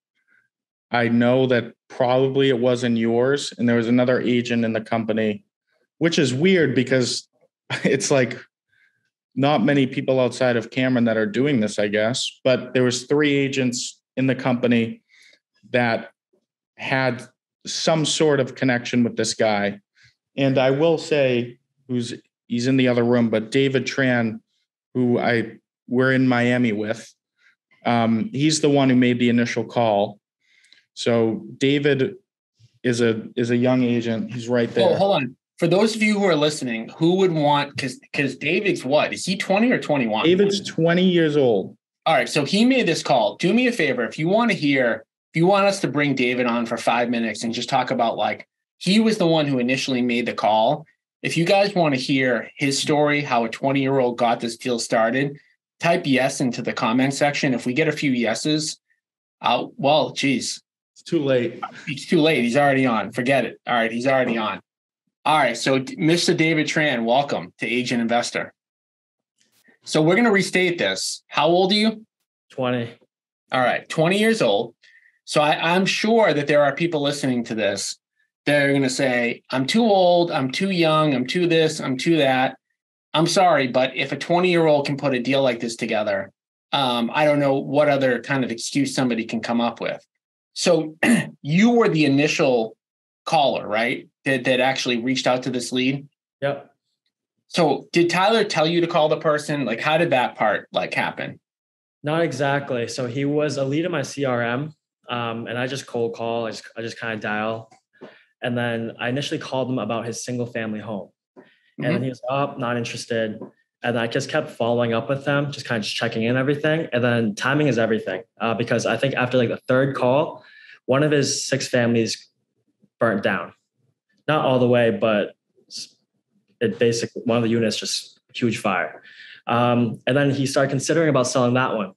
I know that probably it wasn't yours. And there was another agent in the company, which is weird because it's like not many people outside of Cameron that are doing this, I guess. But there was 3 agents in the company that had some sort of connection with this guy. And I will say he's in the other room, but David Tran, who we're in Miami with, he's the one who made the initial call. So David is a young agent. He's right there.
Oh, hold on. For those of you who are listening, who would want, because David's what? Is he 20 or 21?
David's 20 years old.
All right. So he made this call. Do me a favor. If you want us to bring David on for 5 minutes and just talk about he was the one who initially made the call. If you guys want to hear his story, how a 20-year-old got this deal started, type yes into the comment section. If we get a few yeses, geez.
It's too late.
It's too late. He's already on. Forget it. All right. He's already on. All right. So Mr. David Tran, welcome to Agent Investor. So we're going to restate this. How old are you?
20.
All right. 20 years old. So I'm sure that there are people listening to this. They're going to say, I'm too old. I'm too young. I'm too this. I'm too that. I'm sorry, but if a 20-year-old can put a deal like this together, I don't know what other kind of excuse somebody can come up with. So you were the initial caller, right? That actually reached out to this lead?
Yep.
So did Tyler tell you to call the person? How did that part happen?
Not exactly. So he was a lead in my CRM, and I just cold call. I just kind of dial. And then I initially called him about his single family home. And then he was not interested. And I just kept following up with them, just kind of checking in everything. And then timing is everything, because I think after the 3rd call, one of his 6 families burnt down. Not all the way, but it basically, one of the units just huge fire. And then he started considering about selling that one.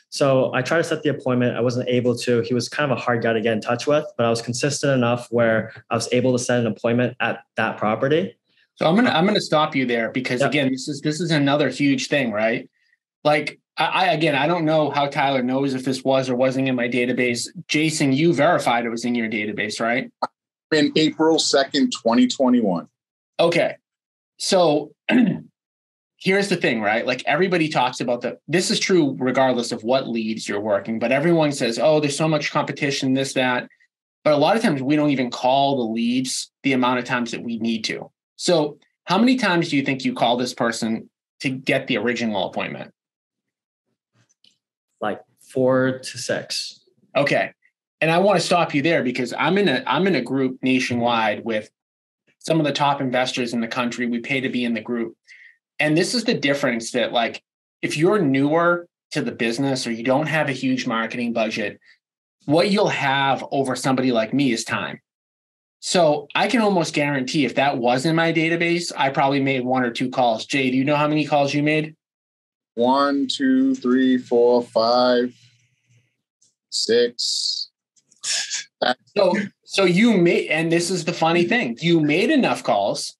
So I tried to set the appointment. I wasn't able to. He was kind of a hard guy to get in touch with, but I was consistent enough where I was able to set an appointment at that property.
So I'm gonna stop you there because again, this is another huge thing, right? I don't know how Tyler knows if this was or wasn't in my database. Jason, you verified it was in your database, right?
I in April 2nd, 2021.
Okay. So here's the thing, right? Like everybody talks about this is true regardless of what leads you're working, but everyone says, oh, there's so much competition, this, that. But a lot of times we don't even call the leads the amount of times that we need to. So how many times do you think you call this person to get the original appointment?
Like 4 to 6.
Okay. And I want to stop you there because I'm in a group nationwide with some of the top investors in the country. We pay to be in the group. And this is the difference that, like, if you're newer to the business or you don't have a huge marketing budget, what you'll have over somebody like me is time. So I can almost guarantee if that was in my database, I probably made 1 or 2 calls. Jay, do you know how many calls you made?
1, 2, 3, 4, 5, 6.
So you made, and this is the funny thing, you made enough calls,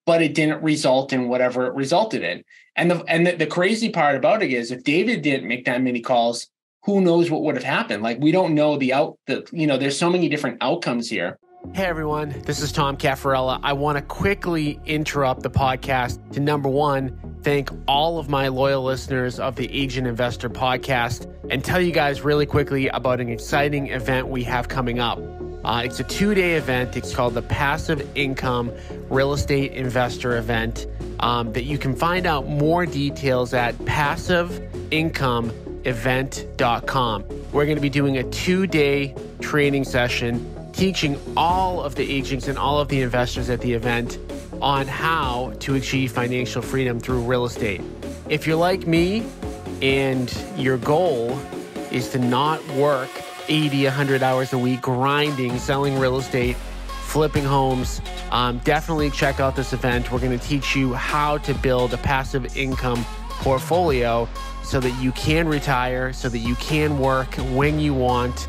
but it didn't result in whatever it resulted in. And the crazy part about it is if David didn't make that many calls, who knows what would have happened? Like, we don't know there's so many different outcomes here.
Hey everyone, this is Tom Caffarella. I want to quickly interrupt the podcast to, number one, thank all of my loyal listeners of the Agent Investor podcast and tell you guys really quickly about an exciting event we have coming up. It's a 2-day event. It's called the Passive Income Real Estate Investor Event that you can find out more details at passiveincomeevent.com. We're going to be doing a 2-day training session teaching all of the agents and all of the investors at the event on how to achieve financial freedom through real estate. If you're like me and your goal is to not work 80, 100 hours a week grinding, selling real estate, flipping homes, definitely check out this event. We're going to teach you how to build a passive income portfolio so that you can retire, so that you can work when you want,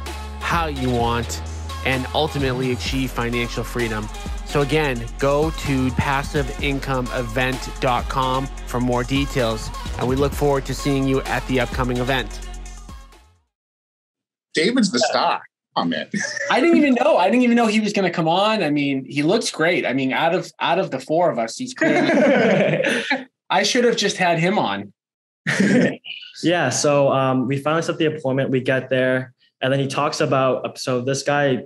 how you want, and ultimately achieve financial freedom. So again, go to passiveincomeevent.com for more details, and we look forward to seeing you at the upcoming event.
David's the star. Oh man.
I didn't even know he was going to come on. I mean, he looks great. I mean, out of the 4 of us, he's clearly I should have just had him on.
Yeah. So we finally set the appointment. We get there, and then he talks about, so this guy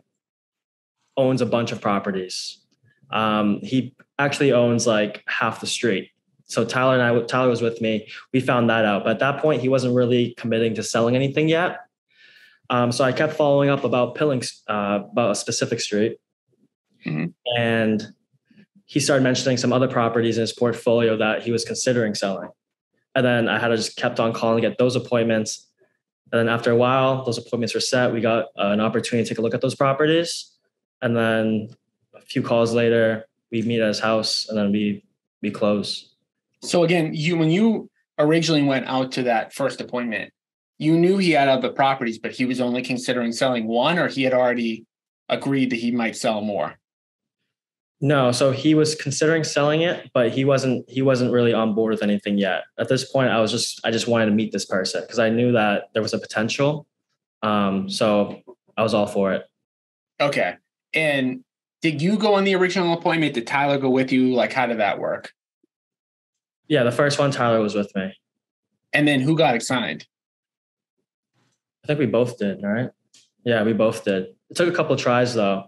owns a bunch of properties. He actually owns like half the street. So Tyler was with me. We found that out. But at that point, he wasn't really committing to selling anything yet. So I kept following up about about a specific street. Mm-hmm. And he started mentioning some other properties in his portfolio that he was considering selling. And then I had to just kept on calling to get those appointments. And then after a while, those appointments were set. We got an opportunity to take a look at those properties. And then a few calls later, we meet at his house, and then we close.
So again, when you originally went out to that first appointment, you knew he had other properties, but he was only considering selling one, or he had already agreed that he might sell more?
No, so he was considering selling it, but he wasn't really on board with anything yet. At this point, I just wanted to meet this person because I knew that there was a potential. So I was all for it.
Okay. And did you go on the original appointment? Did Tyler go with you? Like, how did that work?
Yeah, the first one, Tyler was with me.
And then who got assigned?
I think we both did, right? Yeah, we both did. It took a couple of tries though.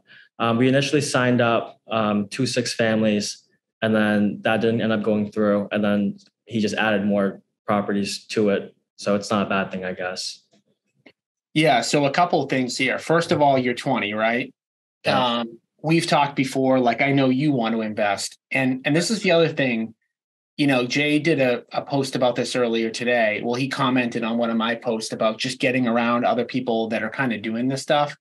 We initially signed up 2 6 families, and then that didn't end up going through. And then he just added more properties to it. So it's not a bad thing, I guess.
Yeah. So a couple of things here. First of all, you're 20, right? Yeah. We've talked before, like, I know you want to invest. And this is the other thing. You know, Jay did a post about this earlier today. Well, he commented on one of my posts about just getting around other people that are kind of doing this stuff.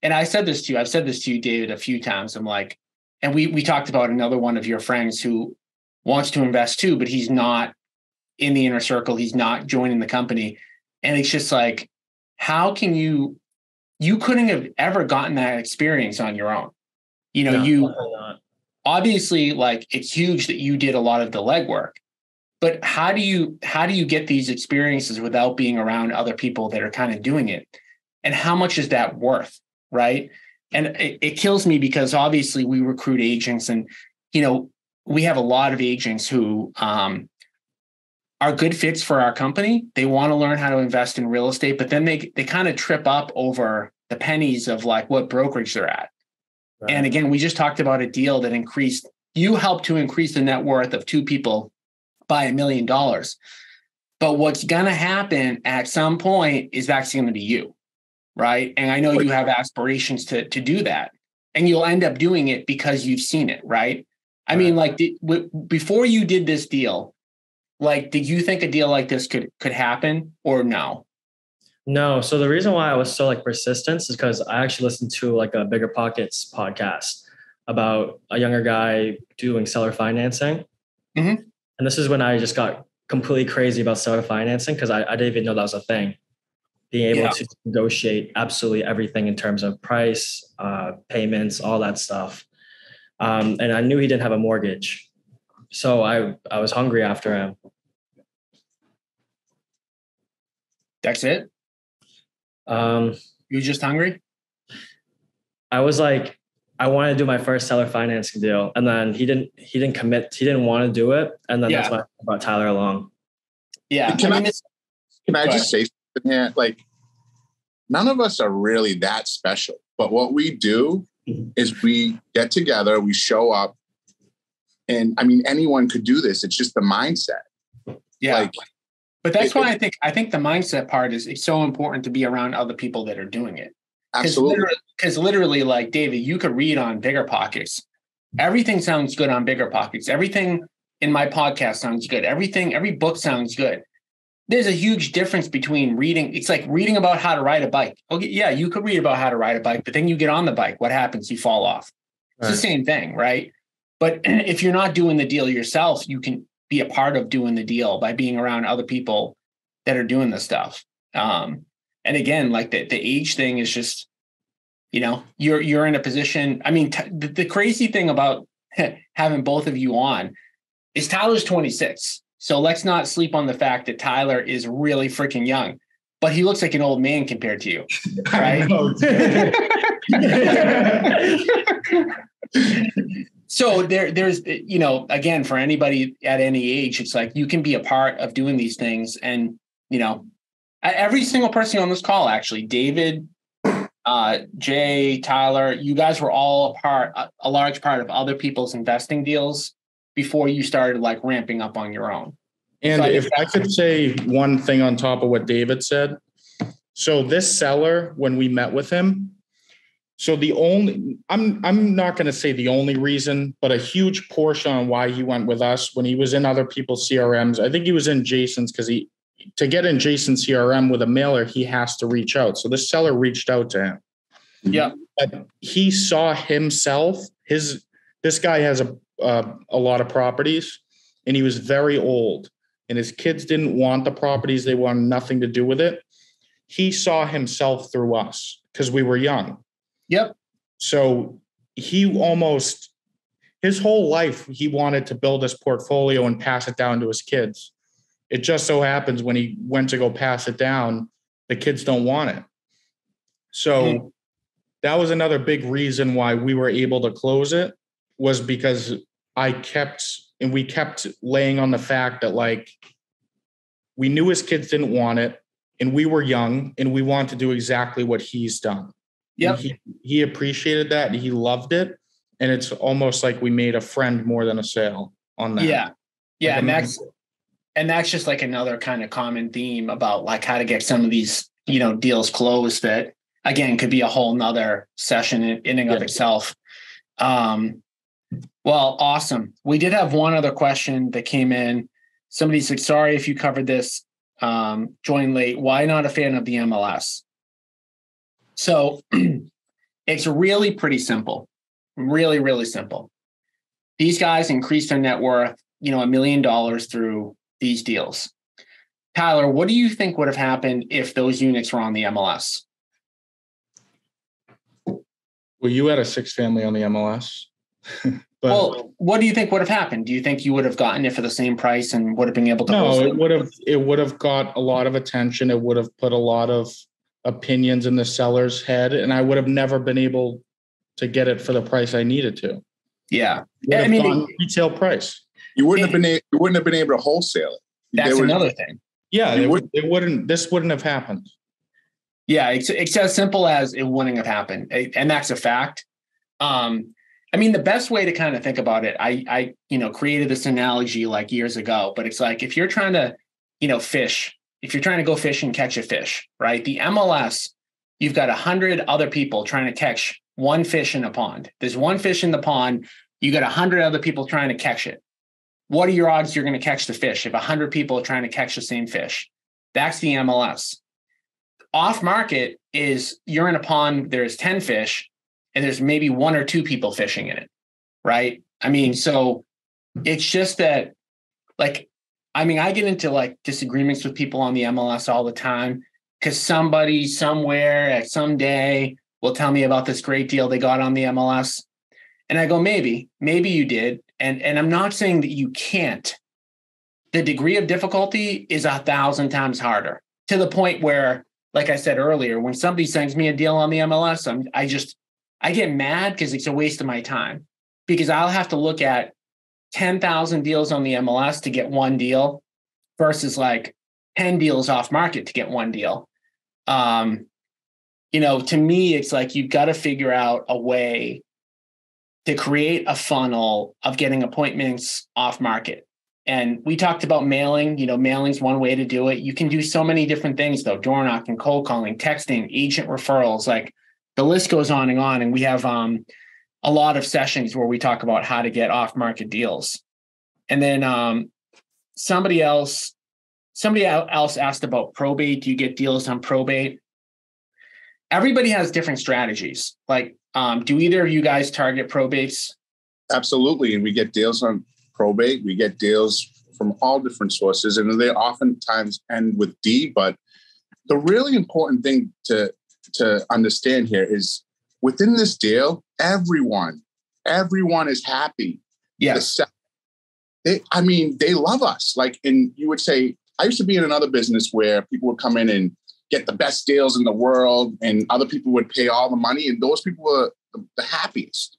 And I've said this to you, David, a few times. I'm like, and we talked about another one of your friends who wants to invest too, but he's not in the inner circle. He's not joining the company. And it's just like, how can you couldn't have ever gotten that experience on your own. You know, you obviously, like, it's huge that you did a lot of the legwork, but how do you get these experiences without being around other people that are kind of doing it? And how much is that worth? Right. And it kills me because obviously we recruit agents, and, we have a lot of agents who are good fits for our company. They want to learn how to invest in real estate, but then they kind of trip up over the pennies of like what brokerage they're at. Right. And again, we just talked about a deal that you helped to increase the net worth of two people by $1 million. But what's going to happen at some point is that's going to be you, right? And I know you have aspirations to do that, and you'll end up doing it because you've seen it, right? I mean, like before you did this deal, like, did you think a deal like this could happen or no?
No. So the reason why I was so like persistent is because I actually listened to like a Bigger Pockets podcast about a younger guy doing seller financing. Mm-hmm. And this is when I just got completely crazy about seller financing, because I didn't even know that was a thing. Being able to negotiate absolutely everything in terms of price, payments, all that stuff. And I knew he didn't have a mortgage. So I was hungry after him.
That's it? You were just hungry?
I was like, I wanted to do my first seller financing deal, and then he didn't commit. He didn't want to do it, and then that's why I brought Tyler along.
Yeah.
Can I just say something here? Like, none of us are really that special, but what we do is we get together, we show up. And I mean, anyone could do this. It's just the mindset.
Yeah. But that's why I think the mindset part is so important, to be around other people that are doing it.
Absolutely.
Because literally, like, David, you could read on Bigger Pockets. Everything sounds good on Bigger Pockets. Everything in my podcast sounds good. Every book sounds good. There's a huge difference between reading. It's like reading about how to ride a bike. Okay, yeah, you could read about how to ride a bike, but then you get on the bike. What happens? You fall off. It's the same thing, right? But if you're not doing the deal yourself, you can be a part of doing the deal by being around other people that are doing this stuff. And again, like the age thing is just, you're in a position. I mean, the crazy thing about having both of you on is Tyler's 26. So let's not sleep on the fact that Tyler is really freaking young, but he looks like an old man compared to you, right? So there's, again, for anybody at any age, it's like you can be a part of doing these things. And, every single person on this call, actually, David, Jay, Tyler, you guys were all a large part of other people's investing deals before you started like ramping up on your own.
And so if I could say one thing on top of what David said. So this seller, when we met with him, I'm not going to say the only reason, but a huge portion on why he went with us when he was in other people's CRMs. I think he was in Jason's, because to get in Jason's CRM with a mailer, he has to reach out. So this seller reached out to him.
Yeah.
But he saw himself, this guy has a lot of properties, and he was very old, and his kids didn't want the properties. They wanted nothing to do with it. He saw himself through us because we were young.
Yep.
So his whole life, he wanted to build this portfolio and pass it down to his kids. It just so happens when he went to go pass it down, the kids don't want it. So that was another big reason why we were able to close it, was because we kept laying on the fact that, like, we knew his kids didn't want it, and we were young, and we want to do exactly what he's done. Yep. He appreciated that, and he loved it. And it's almost like we made a friend more than a sale on that.
Yeah. Yeah. And that's just like another kind of common theme about like how to get some of these, deals closed that, again, could be a whole nother session in and of itself. Well, awesome. We did have one other question that came in. Somebody said, sorry if you covered this, joined late. Why not a fan of the MLS? So it's really pretty simple, really, really simple. These guys increased their net worth, $1 million through these deals. Tyler, what do you think would have happened if those units were on the MLS?
Well, you had a 6-family on the MLS.
Well, what do you think would have happened? Do you think you would have gotten it for the same price and would have been able to?
No, it would have got a lot of attention. It would have put a lot of opinions in the seller's head, and I would have never been able to get it for the price I needed to.
Yeah.
I mean, retail price.
You wouldn't have been able to wholesale it.
That's another thing.
Yeah, it wouldn't. This wouldn't have happened.
Yeah, it's as simple as it wouldn't have happened, and that's a fact. I mean, the best way to kind of think about it, I created this analogy like years ago, but it's like if you're trying to, fish, if you're trying to go fish and catch a fish, right? The MLS, you've got 100 other people trying to catch one fish in a pond. There's one fish in the pond. You got 100 other people trying to catch it. What are your odds you're going to catch the fish if 100 people are trying to catch the same fish? That's the MLS. Off market is you're in a pond, there's 10 fish, and there's maybe 1 or 2 people fishing in it, right? I mean, so it's just that, I get into disagreements with people on the MLS all the time because somebody somewhere at some day will tell me about this great deal they got on the MLS. And I go, maybe you did. And I'm not saying that you can't. The degree of difficulty is 1,000 times harder, to the point where, like I said earlier, when somebody sends me a deal on the MLS, I get mad because it's a waste of my time, because I'll have to look at 10,000 deals on the MLS to get one deal versus 10 deals off market to get one deal. To me, it's like you've got to figure out a way to create a funnel of getting appointments off market. And we talked about mailing. Mailing's one way to do it. You can do so many different things, though: door knocking, cold calling, texting, agent referrals. The list goes on. And we have a lot of sessions where we talk about how to get off market deals. And then somebody else asked about probate. Do you get deals on probate? Everybody has different strategies. Do either of you guys target probates?
Absolutely. And we get deals on probate. We get deals from all different sources, and they oftentimes end with D. But the really important thing to understand here is within this deal, everyone is happy.
Yes.
They love us. And you would say, I used to be in another business where people would come in and get the best deals in the world, and other people would pay all the money, and those people were the happiest.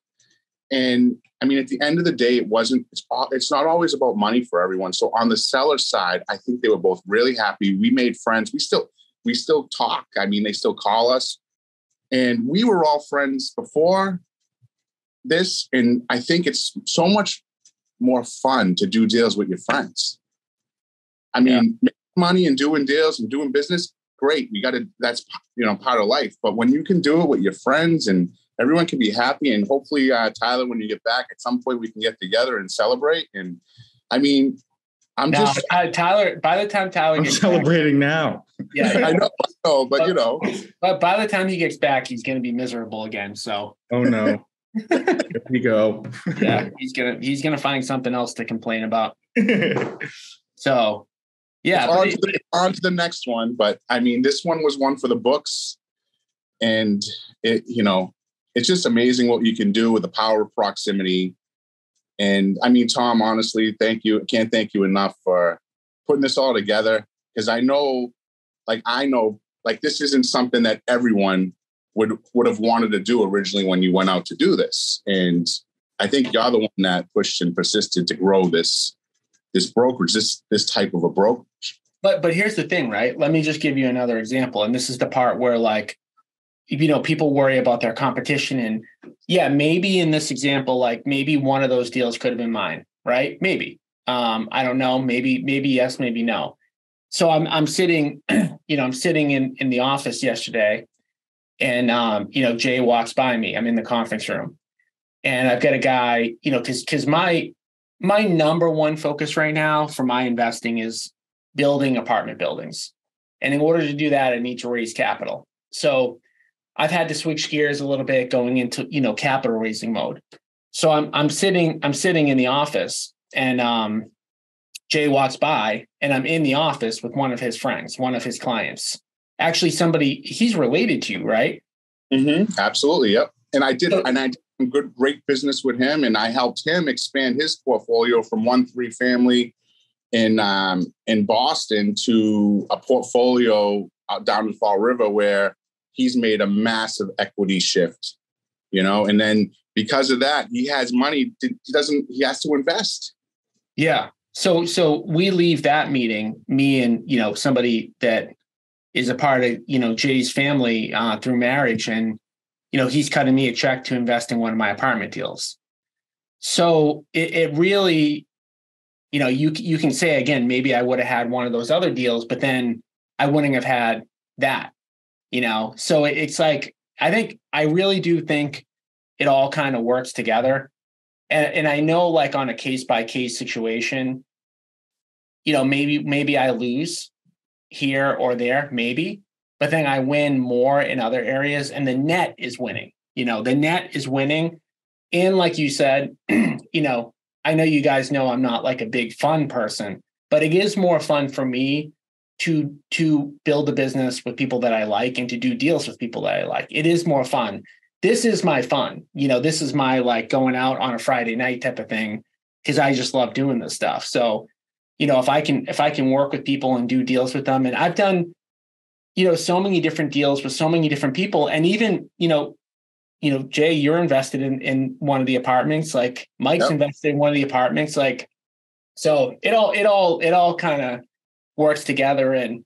And at the end of the day, it's not always about money for everyone. So on the seller side, I think they were both really happy. We made friends. We still talk. They still call us, and we were all friends before this. And I think it's so much more fun to do deals with your friends. Making money and doing deals and doing business, great. That's part of life. But when you can do it with your friends and everyone can be happy, and hopefully, Tyler, when you get back at some point, we can get together and celebrate. And
Tyler, by the time Tyler gets
celebrating back, now.
Yeah,
I know, but
But by the time he gets back, he's going to be miserable again. So.
Oh no. Here we go.
Yeah, he's gonna find something else to complain about. So. Yeah.
On to the next one. But this one was one for the books, and it's just amazing what you can do with the power of proximity. And Tom, honestly, thank you. I can't thank you enough for putting this all together, because I know this isn't something that everyone would have wanted to do originally when you went out to do this. And I think you're the one that pushed and persisted to grow this brokerage, this type of a brokerage.
But here's the thing, right? Let me just give you another example. And this is the part where people worry about their competition. And yeah, maybe in this example, maybe one of those deals could have been mine, right? Maybe. I don't know. Maybe yes, maybe no. So I'm sitting, I'm sitting in the office yesterday, and Jay walks by me. I'm in the conference room, and I've got a guy, because my number one focus right now for my investing is building apartment buildings. And in order to do that, I need to raise capital. So I've had to switch gears a little bit going into, capital raising mode. So I'm sitting in the office, and Jay walks by, and I'm in the office with one of his friends, one of his clients. Actually, somebody he's related to you, right?
Mm-hmm. Absolutely. Yep. And I did some great business with him, and I helped him expand his portfolio from 1-3 family in Boston to a portfolio out down in Fall River, where he's made a massive equity shift and then because of that, he has money. He has to invest.
Yeah. So we leave that meeting, me and, somebody that is a part of, Jay's family through marriage. And, he's cutting me a check to invest in one of my apartment deals. So it really, you can say again, maybe I would have had one of those other deals, but then I wouldn't have had that, So it's like, I really do think it all kind of works together. And I know like on a case by case situation, maybe I lose here or there, maybe, but then I win more in other areas and the net is winning, the net is winning. And like you said, I know you guys know I'm not like a big fun person, but it is more fun for me to build a business with people that I like and to do deals with people that I like. It is more fun. This is my fun. This is my like going out on a Friday night type of thing because I just love doing this stuff. So, if I can work with people and do deals with them, and I've done, so many different deals with so many different people, and even, Jay, you're invested in one of the apartments, like Mike's invested in one of the apartments, like, so it all kind of works together. And,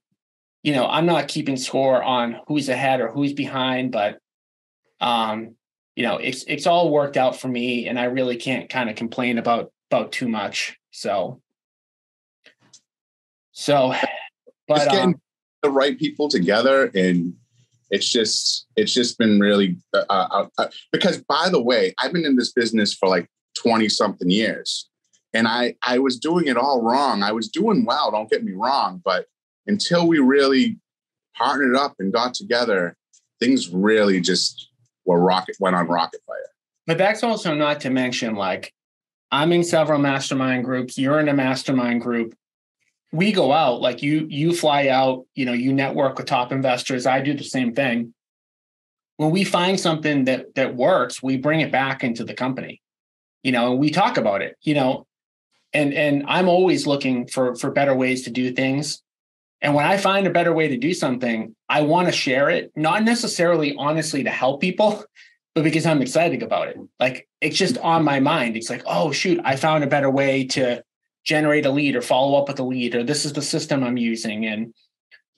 I'm not keeping score on who's ahead or who's behind, but, it's all worked out for me and I really can't kind of complain about too much. So, but
just getting the right people together, and it's just been really because, by the way, I've been in this business for like 20 something years, and I was doing it all wrong. I was doing well, don't get me wrong, but until we really partnered up and got together, things really just went on rocket fire.
But that's also not to mention, like, I'm in several mastermind groups. You're in a mastermind group. We go out, like you fly out, you network with top investors. I do the same thing. When we find something that works, we bring it back into the company, and we talk about it, and I'm always looking for better ways to do things. And when I find a better way to do something, I want to share it, not necessarily honestly to help people, but because I'm excited about it. Like, it's just on my mind. It's like, oh shoot, I found a better way to generate a lead or follow up with a lead, or this is the system I'm using. And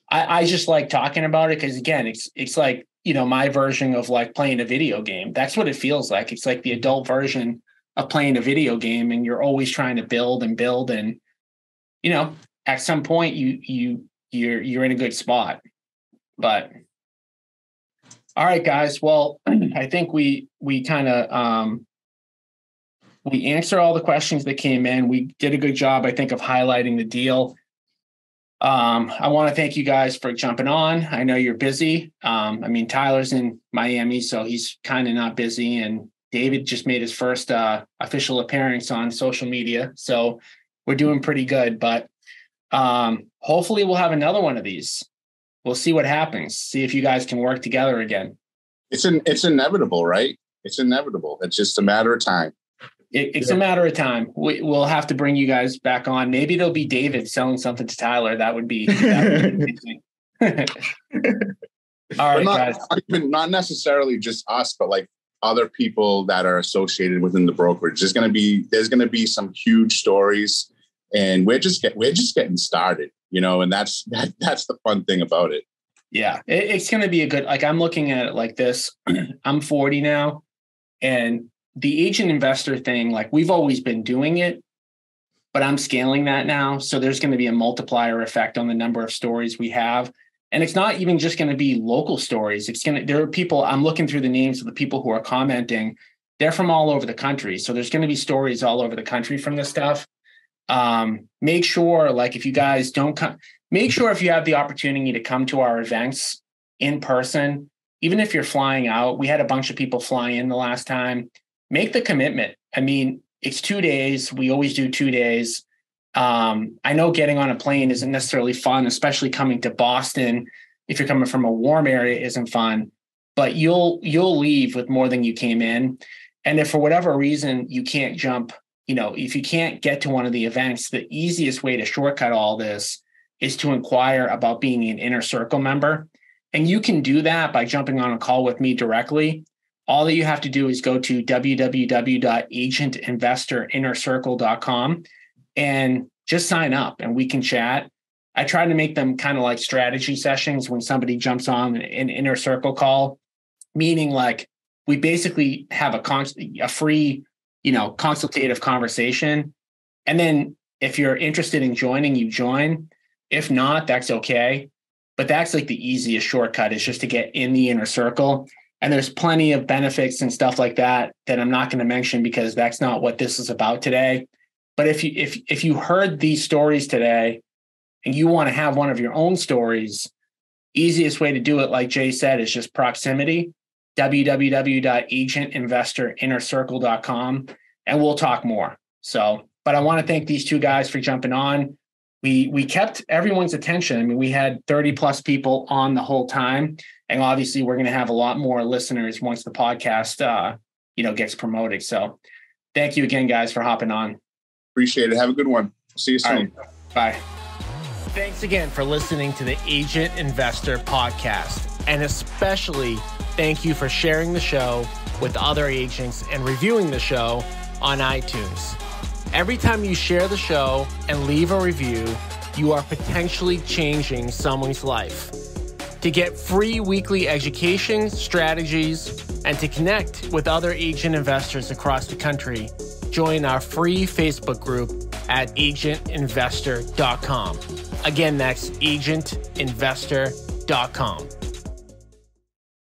I just like talking about it because, again, it's like, my version of like playing a video game. That's what it feels like. It's like the adult version of playing a video game, and you're always trying to build and build. And, at some point you're in a good spot. But all right, guys. Well, I think we kind of, we answered all the questions that came in. We did a good job, I think, of highlighting the deal. I want to thank you guys for jumping on. I know you're busy. Tyler's in Miami, so he's kind of not busy. And David just made his first official appearance on social media. So we're doing pretty good. But hopefully we'll have another one of these. We'll see what happens. See if you guys can work together again.
It's inevitable, right? It's inevitable. It's just a matter of time.
It's a matter of time. We'll have to bring you guys back on. Maybe it'll be David selling something to Tyler. That would be amazing. All right, guys.
Not necessarily just us, but like other people that are associated within the brokerage. There's going to be some huge stories, and we're just getting started, and that's the fun thing about it.
Yeah, it's going to be a good. Like, I'm looking at it like this. I'm 40 now, and the agent investor thing, like, we've always been doing it, but I'm scaling that now. So there's going to be a multiplier effect on the number of stories we have. And it's not even just going to be local stories. There are people, I'm looking through the names of the people who are commenting. They're from all over the country. So there's going to be stories all over the country from this stuff. Make sure, like, if you guys don't come, make sure if you have the opportunity to come to our events in person, even if you're flying out. We had a bunch of people fly in the last time. Make the commitment. It's 2 days. We always do 2 days. I know getting on a plane isn't necessarily fun, especially coming to Boston. If you're coming from a warm area, isn't fun, but you'll leave with more than you came in. And if for whatever reason you can't jump, if you can't get to one of the events, the easiest way to shortcut all this is to inquire about being an inner circle member. And you can do that by jumping on a call with me directly. all that you have to do is go to www.agentinvestorinnercircle.com and just sign up and we can chat. I try to make them kind of like strategy sessions when somebody jumps on an inner circle call, meaning like we basically have a free, consultative conversation. And then if you're interested in joining, you join. If not, that's okay. But that's like the easiest shortcut, is just to get in the inner circle. And there's plenty of benefits and stuff like that I'm not going to mention because that's not what this is about today. But if you heard these stories today and you want to have one of your own stories, easiest way to do it, like Jay said, is just proximity, www.agentinvestorinnercircle.com, and we'll talk more. So, but I want to thank these two guys for jumping on. We kept everyone's attention. I mean, we had 30 plus people on the whole time. And obviously we're going to have a lot more listeners once the podcast, gets promoted. So thank you again, guys, for hopping on.
Appreciate it. Have a good one. See you soon.
Right. Bye.
Thanks again for listening to the Agent Investor Podcast. And especially thank you for sharing the show with other agents and reviewing the show on iTunes. Every time you share the show and leave a review, you are potentially changing someone's life. To get free weekly education, strategies, and to connect with other agent investors across the country, join our free Facebook group at agentinvestor.com. Again, that's agentinvestor.com.